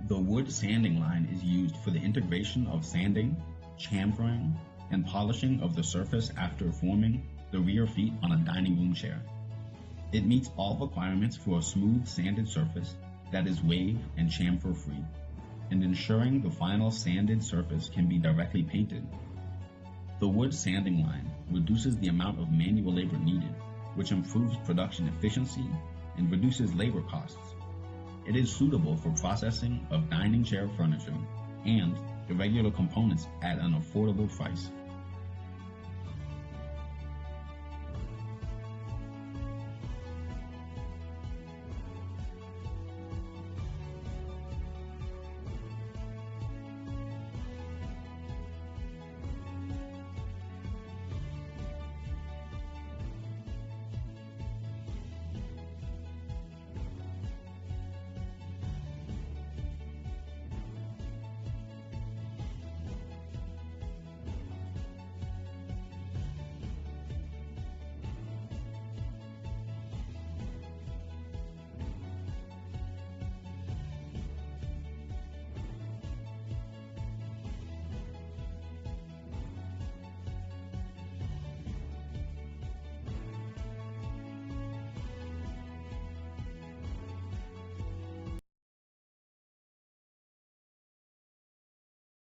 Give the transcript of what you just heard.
The wood sanding line is used for the integration of sanding, chamfering, and polishing of the surface after forming the rear feet on a dining room chair. It meets all requirements for a smooth sanded surface that is wave and chamfer free, and ensuring the final sanded surface can be directly painted. The wood sanding line reduces the amount of manual labor needed, which improves production efficiency and reduces labor costs. It is suitable for processing of dining chair furniture and irregular components at an affordable price.